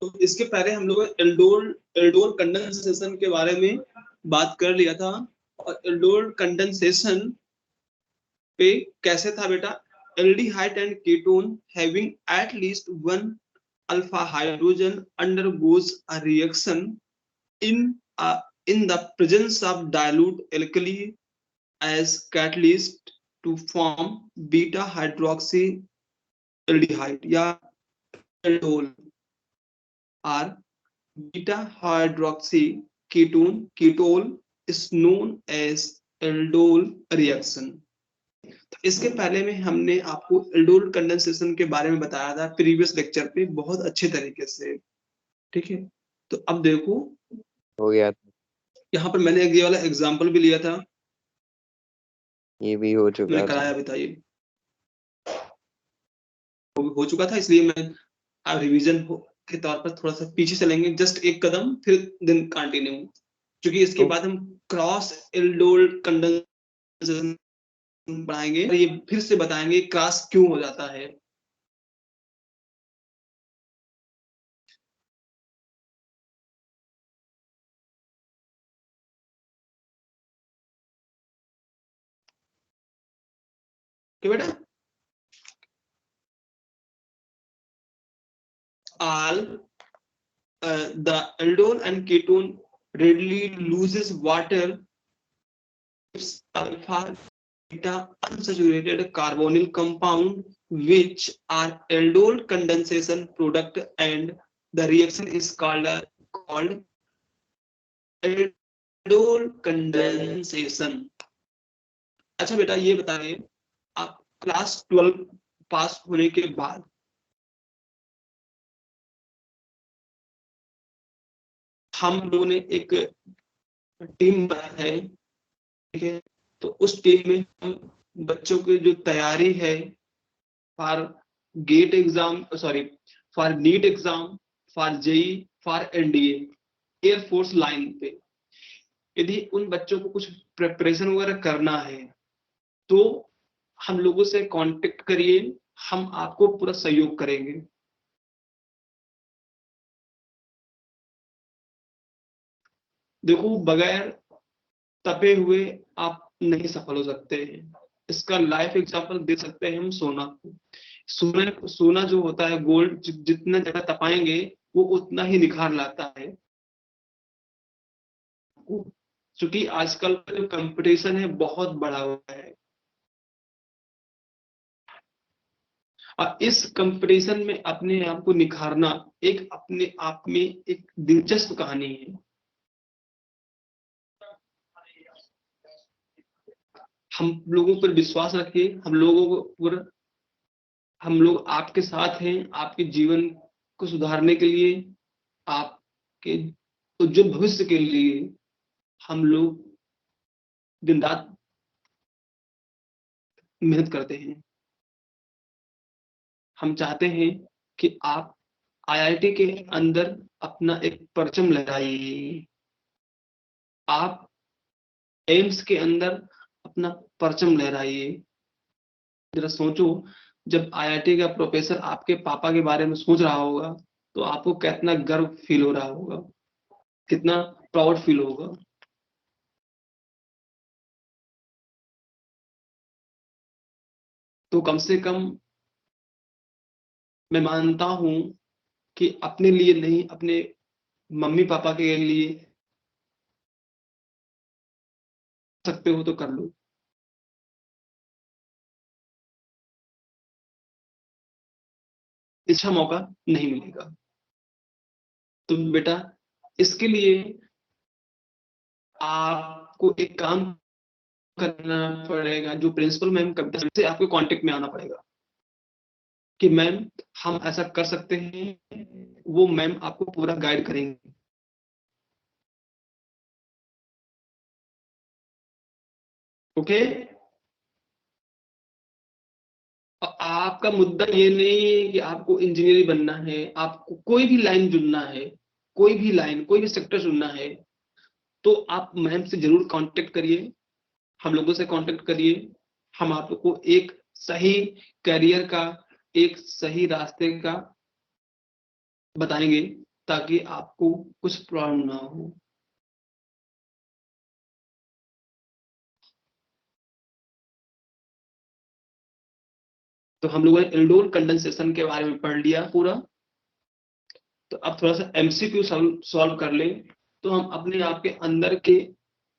तो इसके पहले हम लोग एल्डोल एल्डोल कंडेंसेशन के बारे में बात कर लिया था। और एल्डोल कंडेंसेशन पे कैसे था बेटा, aldehyde and ketone having at least one alpha hydrogen undergoes a reaction in in the presence of dilute alkali as catalyst to form beta hydroxy aldehyde या aldol or beta hydroxy ketone is known as aldol reaction. इसके पहले में हमने आपको aldol condensation के बारे में बताया था प्रीवियस लेक्चर पे बहुत अच्छे तरीके से, ठीक है। तो अब देखो हो गया, यहाँ पर मैंने ये वाला एग्जांपल भी लिया था, ये भी हो चुका मैंने था। कराया भी था, ये हो चुका था, इसलिए मैं रिवीजन के तौर पर थोड़ा सा पीछे चलेंगे, जस्ट एक कदम, फिर देन कंटिन्यू, क्योंकि इसके बाद हम क्रॉस एल्डोल कंडेंसेशन पढ़ाएंगे, ये फिर से बताएंगे क्रॉस क्यों हो जाता है। क्या बेटा, all the aldol and ketone readily loses water its alpha beta unsaturated carbonyl compound which are aldol condensation product and the reaction is called aldol condensation। अच्छा बेटा ये बताइए, आप क्लास 12 पास होने के बाद हम लोगों ने एक टीम बनाया है, ठीक है। तो उस टीम में हम बच्चों की जो तैयारी है for GATE exam, sorry for NEET exam, for JEE, for NDA, air force line पे, यदि उन बच्चों को कुछ प्रिपरेशन वगैरह करना है तो हम लोगों से कांटेक्ट करिए, हम आपको पूरा सहयोग करेंगे। देखो बगैर तपे हुए आप नहीं सफल हो सकते हैं। इसका लाइफ एग्जांपल दे सकते हैं हम सोना को। सोना जो होता है गोल्ड, जितना ज्यादा तपाएंगे वो उतना ही निखार लाता है। क्योंकि आजकल का जो कंपटीशन है बहुत बड़ा हुआ है और इस कंपटीशन में अपने आप को निखारना एक अपने आप में एक दिलचस्प कहानी है। हम लोगों पर विश्वास रखिए, हम लोग आपके साथ हैं, आपके जीवन को सुधारने के लिए, आपके उज्जवल भविष्य के लिए हम लोग दिन रात मेहनत करते हैं। हम चाहते हैं कि आप आईआईटी के अंदर अपना एक परचम लहराइए, आप एम्स के अंदर अपना परचम लहराइए। जरा सोचो, जब आईआईटी का प्रोफेसर आपके पापा के बारे में सोच रहा होगा तो आपको कितना गर्व फील हो रहा होगा, कितना प्राउड फील होगा। तो कम से कम मैं मानता हूं कि अपने लिए नहीं, अपने मम्मी पापा के लिए सकते हो तो कर लो। अच्छा मौका नहीं मिलेगा। तो बेटा इसके लिए आपको एक काम करना पड़ेगा, जो प्रिंसिपल मैम कविता से आपको कांटेक्ट में आना पड़ेगा कि मैम हम ऐसा कर सकते हैं, वो मैम आपको पूरा गाइड करेंगे। ओके, आपका मुद्दा ये नहीं है कि आपको इंजीनियर बनना है, आपको कोई भी लाइन चुनना है, कोई भी लाइन, कोई भी सेक्टर चुनना है तो आप मैम से जरूर कांटेक्ट करिए, हम लोगों से कांटेक्ट करिए। हम आपको एक सही करियर का, एक सही रास्ते का बताएंगे। ताकि आपको कुछ प्रॉब्लम ना हो। तो हम लोगों ने एल्डोल कंडेंसेशन के बारे में पढ़ लिया पूरा। तो अब थोड़ा सा एमसीक्यू सॉल्व कर लें, तो हम अपने आप के अंदर के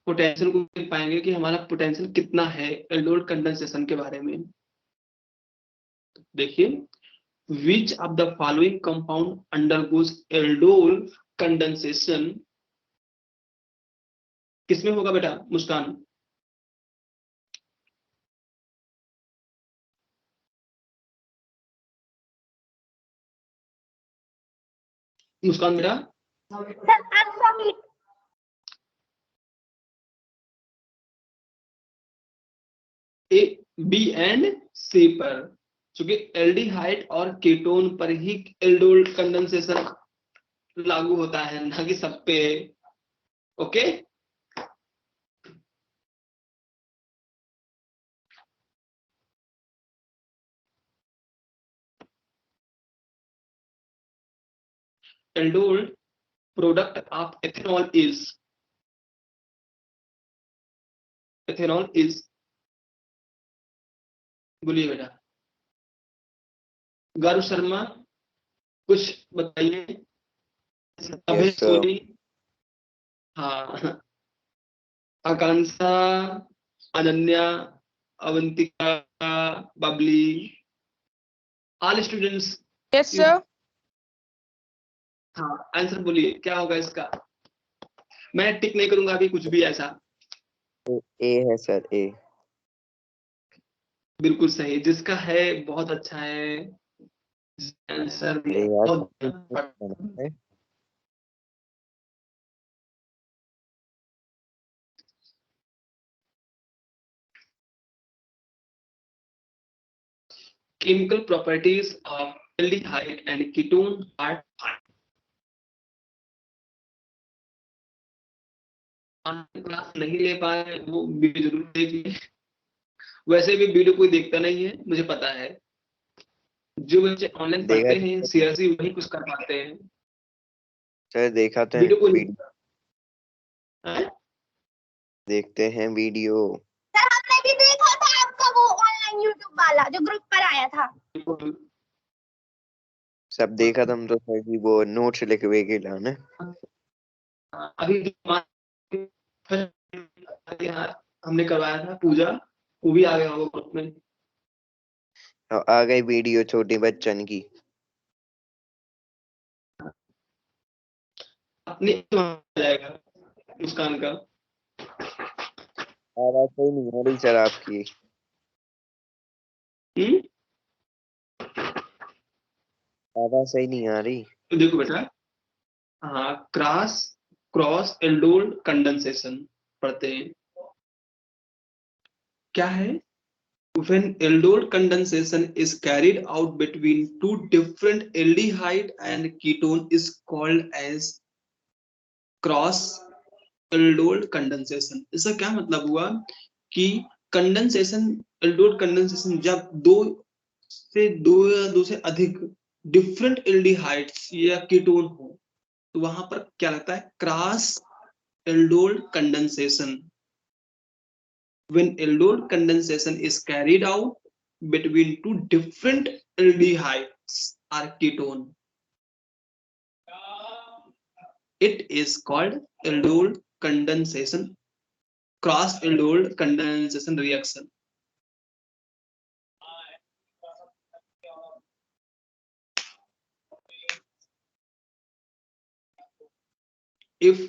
पोटेंशियल को देख पाएंगे कि हमारा पोटेंशियल कितना है एल्डोल कंडेंसेशन के बारे में। देखिए, which of the following compound undergoes aldol condensation, किसमें होगा बेटा मुस्कान? मुस्कान बेटा, ए, बी एंड सी पर, क्योंकि एल्डिहाइड और कीटोन पर ही एल्डोल कंडेंसेशन लागू होता है, ना कि सब पे। Okay, aldol product of ethanol is, बोलिए बेटा। गर्व शर्मा कुछ बताइए। अभय Yes, sir. सोनी, हाँ, Akanksha, Ananya, Avantika, Babli, all students. Yes sir. हाँ, आंसर बोलिए क्या होगा इसका। मैं टिक नहीं करूंगा अभी कुछ भी ऐसा। A है सर, A. बिल्कुल सही, जिसका है बहुत अच्छा है। आंसर भी अरे यार, बहुत है. chemical properties of aldehyde and ketone are class नहीं ले पाए वो वीडियो जरूर देखिए। वैसे भी वीडियो कोई देखता नहीं है, मुझे पता है। जो बच्चे ऑनलाइन देखा पढ़ते हैं सीरियसली वही कुछ कर पाते हैं। सर, देखा तो है वीडियो को वीडियो, हैं? देखते हैं वीडियो. सर हमने भी देखा था आपका वो ऑनलाइन यूट्यूब वाला जो ग्रुप पर आया था। सब देखा तुम तो सर जी, वो नोट्स लिखवे के लाना. अभी यहाँ हमने करवाया था पूजा, वो भी आ गया होगा ग्रुप में। और आ गई वीडियो छोटे बच्चन की. अपने आ जाएगा मुस्कान का। आवाज सही नहीं आ रही सर आपकी. आवाज सही नहीं आ रही. तो देखो बेटा, हाँ, क्रॉस एल्डोल कंडेंसेशन पढ़ते हैं। क्या है? When aldol condensation is carried out between two different aldehyde and ketone is called as cross aldol condensation। इसका क्या मतलब हुआ कि कंडेंसेशन, एल्डोल कंडेंसेशन जब दो या दो से अधिक डिफरेंट एल्डिहाइड्स या कीटोन हो, तो वहां पर क्या लगता है? Cross aldol condensation. When aldol condensation is carried out between two different aldehydes or ketone, it is called aldol condensation, cross aldol condensation reaction. If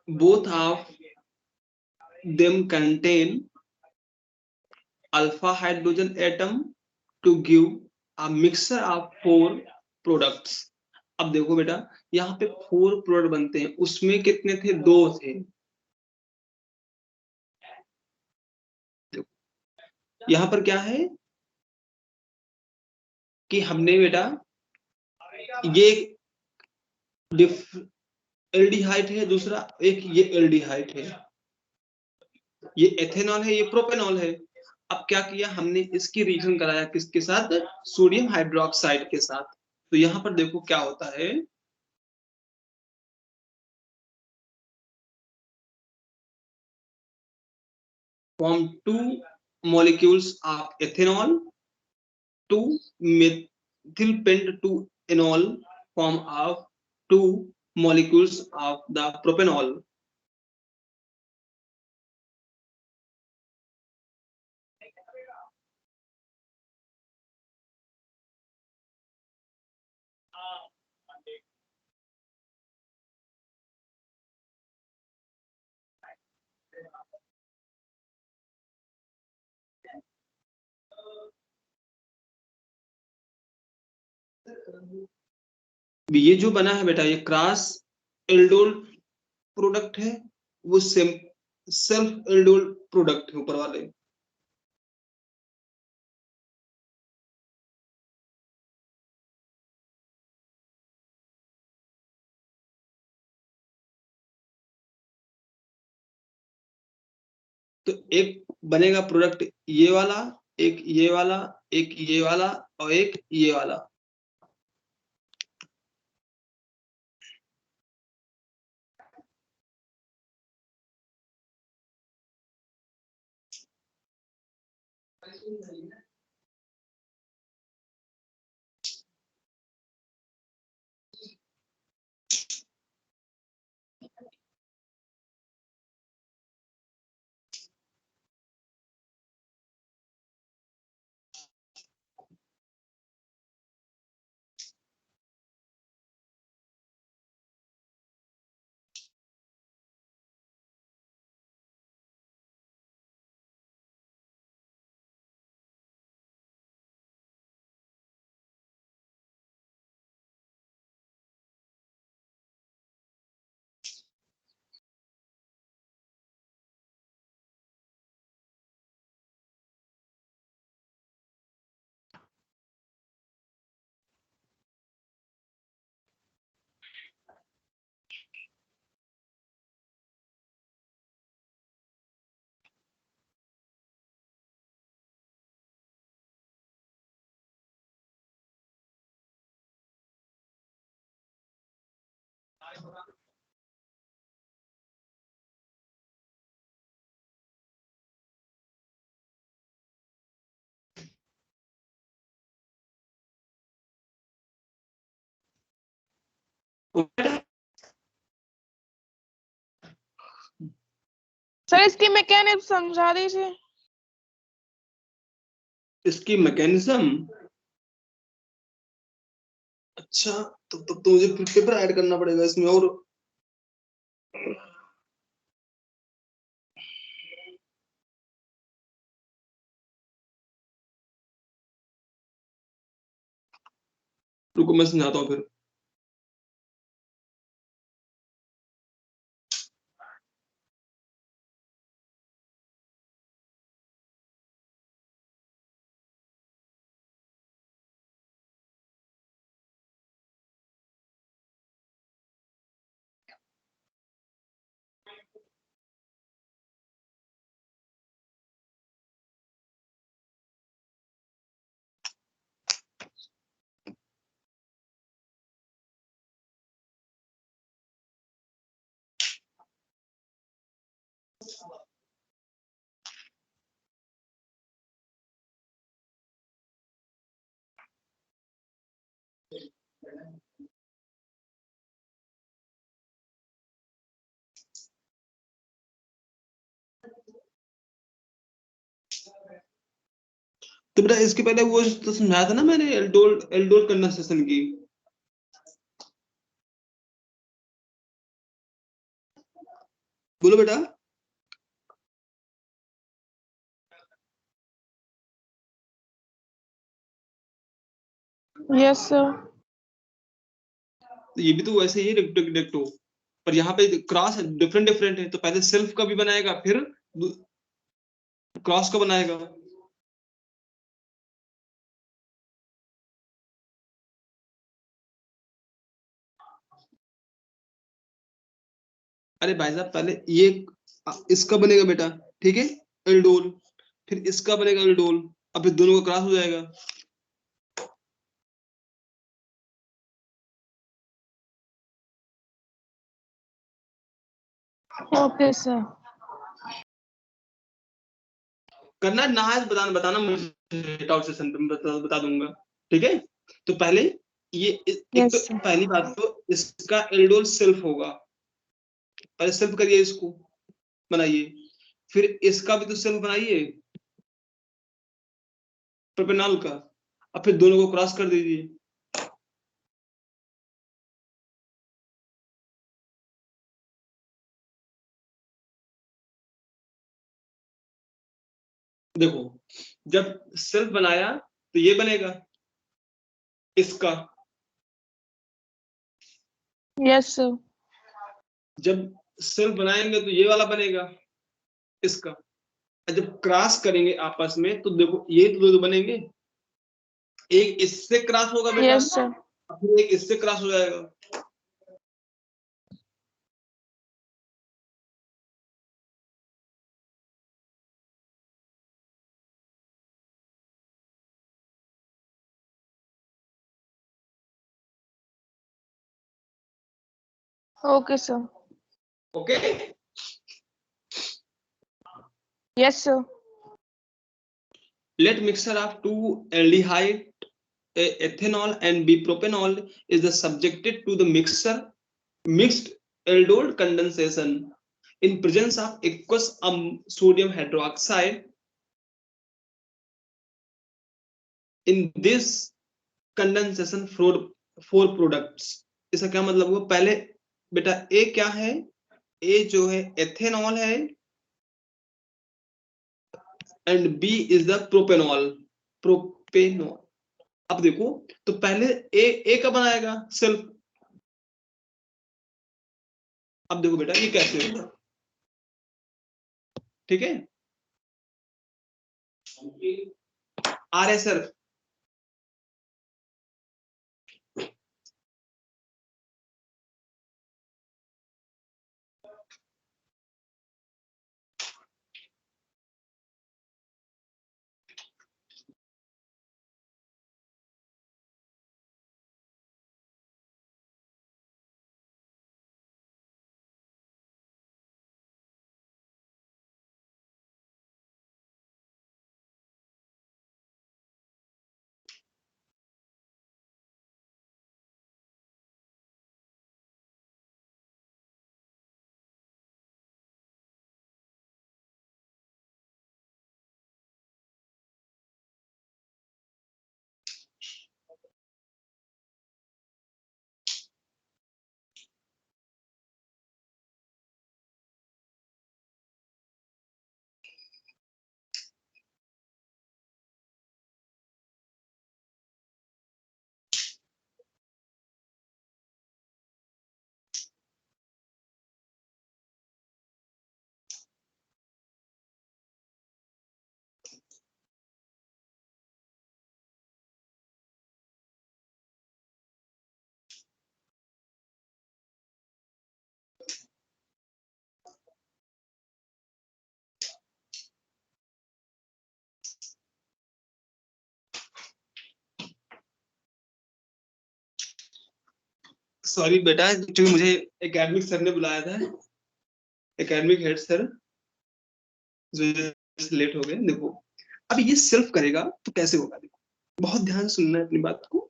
both of them contain alpha hydrogen atom to give a mixture of 4 products। अब देखो बेटा, यहाँ पे 4 product बनते हैं, उसमें कितने थे? 2 थे। यहाँ पर क्या है कि हमने बेटा ये एल्डिहाइड है, दूसरा एक ये एल्डिहाइड है, ये एथेनॉल है, ये प्रोपेनॉल है। अब क्या किया हमने? इसकी रिएक्शन कराया किसके साथ? सोडियम हाइड्रोक्साइड के साथ। तो यहाँ पर देखो क्या होता है, form two molecules of ethanol to methyl pent to enol form of two molecules of the propanol. ये जो बना है बेटा, ये क्रॉस एल्डोल प्रोडक्ट है, वो सेल्फ एल्डोल प्रोडक्ट है ऊपर वाले। तो एक बनेगा प्रोडक्ट ये वाला, एक ये वाला, एक ये वाला और एक ये वाला। सर इसकी मैकेनिज्म समझा दीजिए। इसकी मैकेनिज्म, अच्छा तो मुझे पेपर ऐड करना पड़ेगा इसमें। और रुको मैं समझाता हूँ फिर। तो बेटा इसके पहले वो तो समझाया था ना मैंने, एल्डोल एल्डोल कंडेंसेशन की। बोलो बेटा। Yes sir. तो ये भी तो वैसे ही डिक्टो, पर यहाँ पे क्रॉस डिफरेंट डिफरेंट है, तो पहले सेल्फ का भी बनाएगा फिर क्रॉस का बनाएगा। अरे भाई साहब पहले ये इसका बनेगा बेटा, ठीक है, एल्डोल, फिर इसका बनेगा एल्डोल, अब फिर दोनों का क्रॉस हो जाएगा। Okay sir. करना ना है तो बताना मुझे डाउट सेशन पे, मैं बता दूंगा। ठीक है, तो पहले ये एक Yes, तो sir. पहली बात तो इसका एल्डोल सेल्फ होगा, पहले सेल्फ करिए, इसको बनाइए, फिर इसका भी तो सेल्फ बनाइए प्रोपेनॉल का, और फिर दोनों को क्रॉस कर दीजिए। देखो, जब सेल्फ बनाया तो ये बनेगा इसका, Yes, sir. जब सेल्फ बनाएंगे तो ये वाला बनेगा इसका, और जब क्रॉस करेंगे आपस में तो देखो ये तो दो बनेंगे, एक इससे क्रॉस होगा बेटा, Yes, sir. और फिर एक इससे क्रॉस हो जाएगा। Okay, sir. Okay, Yes, sir. let mixture of two aldehyde ethanol and bipropanol is the subjected to the mixed aldol condensation in presence of aqueous sodium hydroxide. In this condensation four products, इसका क्या मतलब हुआ? पहले बेटा ए क्या है, ए जो है एथेनॉल है, and B is the propanol. अब देखो, तो पहले ए का बनाएगा सेल्फ। अब देखो बेटा ये कैसे होगा, ठीक है, आर है सर, सॉरी बेटा, क्योंकि मुझे एकेडमिक सर ने बुलाया था, एकेडमिक हेड सर, जो लेट हो गए। देखो अब ये सेल्फ करेगा तो कैसे होगा, देखो बहुत ध्यान से सुनना है अपनी बात को।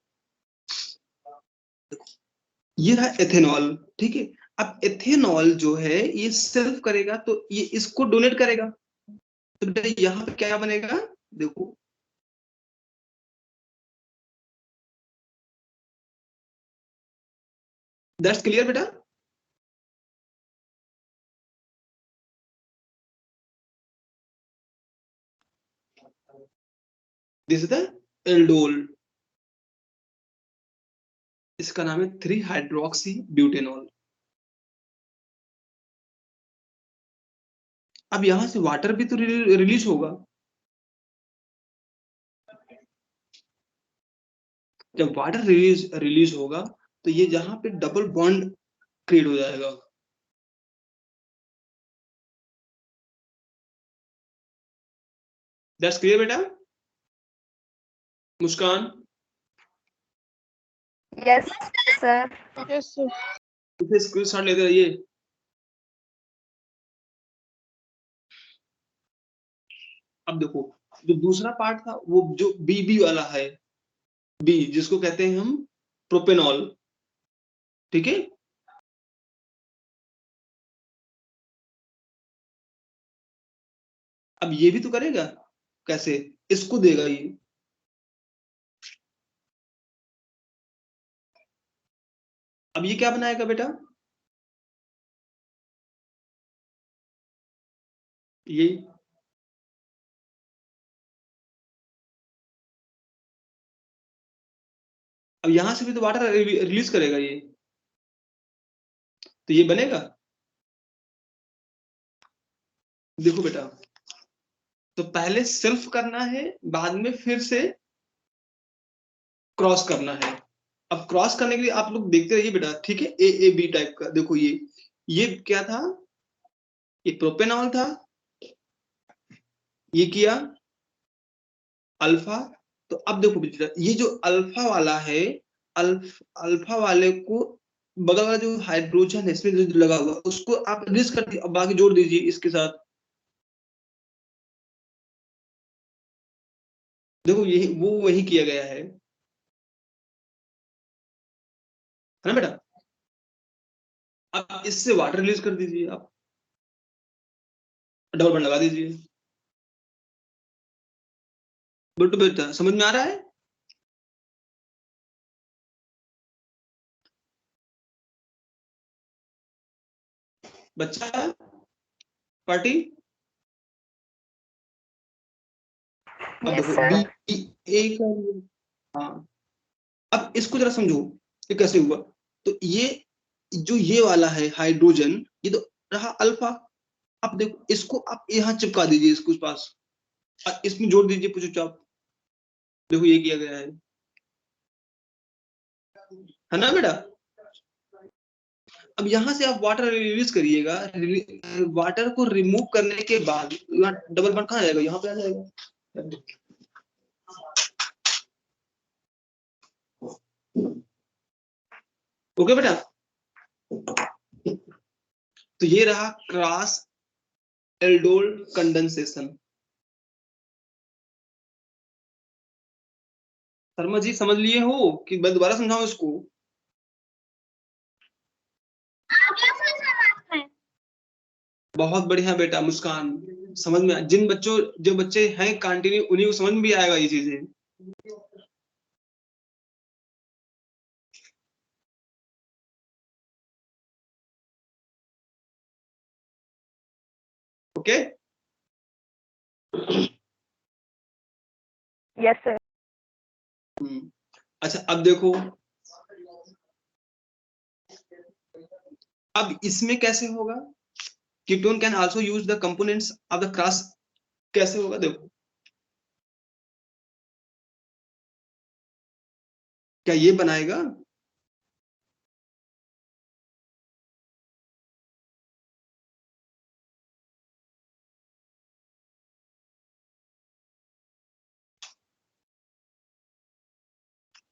ये रहा एथेनॉल, ठीक है, अब एथेनॉल जो है ये सेल्फ करेगा तो ये इसको डोनेट करेगा, तो बेटा यहाँ पे क्या बनेगा, देखो दैट्स क्लियर बेटा। दिस इज द एल्डोल, इसका नाम है 3 हाइड्रोक्सी ब्यूटेनॉल। अब यहां से वाटर भी तो रिलीज होगा, जब वाटर रिलीज होगा तो ये जहां पे डबल बॉन्ड क्रिएट हो जाएगा। दैट्स क्लियर बेटा। मुस्कान, Yes, sir. Yes, sir. इसे स्क्रीनशॉट लेते रहिए। अब देखो जो दूसरा पार्ट था वो जो बी वाला है, बी जिसको कहते हैं हम प्रोपेनॉल, ठीक है। अब ये भी तो करेगा, कैसे, इसको देगा ये, अब ये क्या बनाएगा बेटा, ये अब यहां से भी तो वाटर रिलीज करेगा ये, तो ये बनेगा। देखो बेटा, तो पहले सेल्फ करना है, बाद में फिर से क्रॉस करना है। अब क्रॉस करने के लिए आप लोग देखते रहिए बेटा, ठीक है। ए बी टाइप का, देखो ये क्या था, ये प्रोपेनॉल था, ये किया अल्फा। तो अब देखो बेटा, ये जो अल्फा वाला है, अल्फा वाले को बगल वाला जो हाइड्रोजन है इसमें जो लगा हुआ उसको आप रिलीज कर दीजिए, अब बाकी जोड़ दीजिए इसके साथ। देखो यही वो वही किया गया है ना बेटा। अब इससे वाटर रिलीज कर दीजिए, आप डबल बॉन्ड लगा दीजिए। बिल्टू बेटा समझ में आ रहा है? बच्चा पार्टी। अब Yes, देखो sir. बी एक, हाँ, अब इसको जरा समझो ये कैसे हुआ। तो ये जो ये वाला है हाइड्रोजन, ये तो रहा अल्फा। अब देखो इसको आप यहाँ चिपका दीजिए इसको पास, इसमें जोड़ दीजिए पूछो चाप। देखो ये किया गया है ना बेटा। अब यहाँ से आप वाटर रिलीज करिएगा, वाटर को रिमूव करने के बाद यहाँ डबल बॉन्ड कहाँ जाएगा, यहाँ पे आ जाएगा। ओके बेटा, तो ये रहा cross aldol condensation. Sharma ji समझ लिए हो कि मैं दोबारा समझाऊं इसको? आगे से समझ में। बहुत बढ़िया बेटा मुस्कान, समझ में जिन बच्चों जो बच्चे हैं कंटिन्यू उन्हीं को समझ में भी आएगा ये चीजें। ओके। Yes, sir. अच्छा अब देखो, अब इसमें कैसे होगा, ketone can also use the components of the cross, कैसे होगा देखो। क्या ये बनाएगा,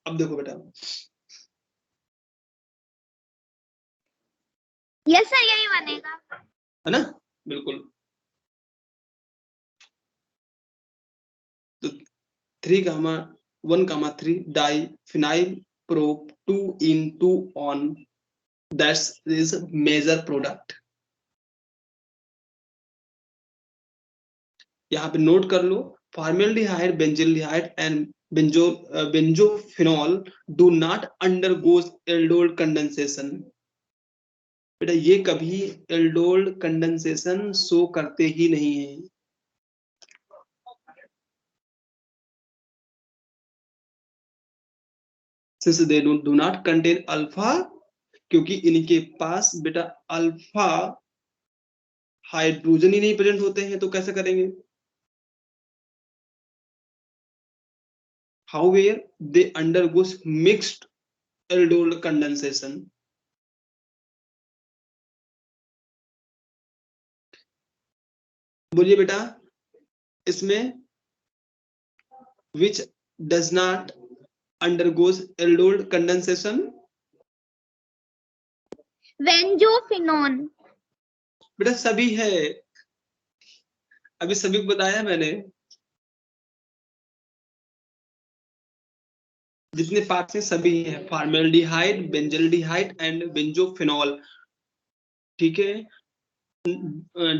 अब देखो बेटा, Yes, sir. यही बनेगा। है ना, बिल्कुल। तो 3,1,3 di phenyl prop 2 in 2 on, that's is major product. यहाँ पे नोट कर लो, formaldehyde, benzaldehyde and benzophenol do not undergo aldol condensation. बेटा ये कभी एल्डोल कंडेंसेशन शो करते ही नहीं है। Since they do not contain alpha, क्योंकि इनके पास बेटा अल्फा हाइड्रोजन ही नहीं प्रेजेंट होते हैं, तो कैसे करेंगे। However, they undergo mixed aldol condensation. बोलिए बेटा, इसमें which does not undergoes aldol condensation? Benzophenols. बेटा सभी है, अभी सभी को बताया मैंने। जितने पार्ट्स हैं सभी हैं, फॉर्मेल्डिहाइड, बेंजल्डिहाइड एंड बेंजोफिनॉल, ठीक है,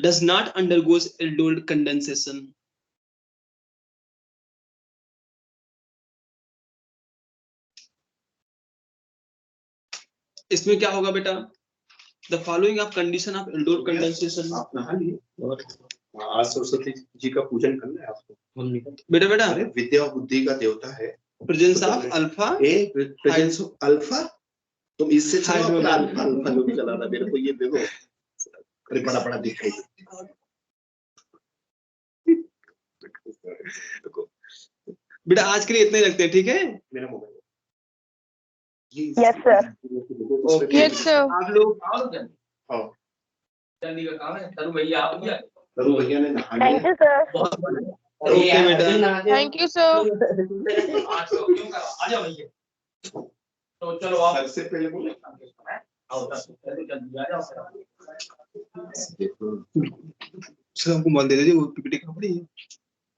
does not undergoes aldol condensation. इसमें क्या होगा बेटा, the following of condition of aldol condensation. आप नहा लिए और आज सरस्वती जी का पूजन करना है आपको। बेटा अरे विद्या और बुद्धि का देवता है। Presence of alpha, presence of alpha, तुम इससे चलो हाइड्रोजन। अपना अल्फा अल्फा जो भी चला रहा मेरे को ये देखो, अरे बड़ा बड़ा दिखाई बेटा आज के लिए इतने ही रखते हैं, ठीक है। मेरा mobile Yes, sir. Okay Yes, sir. आप लोग हाँ जल्दी का काम है, तरू भैया आप भी आए। तरू भैया ने नहा Thank लिया। you, sir. बहुत बढ़िया। ओके बेटा, Thank you, sir. 800 क्यों करा? आ जाओ भैया। तो चलो आप सबसे पहले बोले आओ सर, जल्दी आ जाओ सर। सर हमको मोबाइल दे दीजिए, वो पीपीटी कहाँ पड़ी है?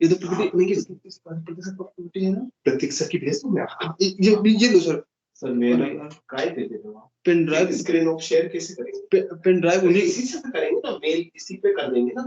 ये तो पीपीटी नहीं, पीपीटी है ना, प्रतीक सर की भेज दूं मैं आपको। ये लो सर। सर मैंने काय दे देता हूँ। Pen drive, screen off share कैसे करेंगे? पेन ड्राइव उन्हीं इसी से तो करेंगे ना, मेल इसी पे कर देंगे ना।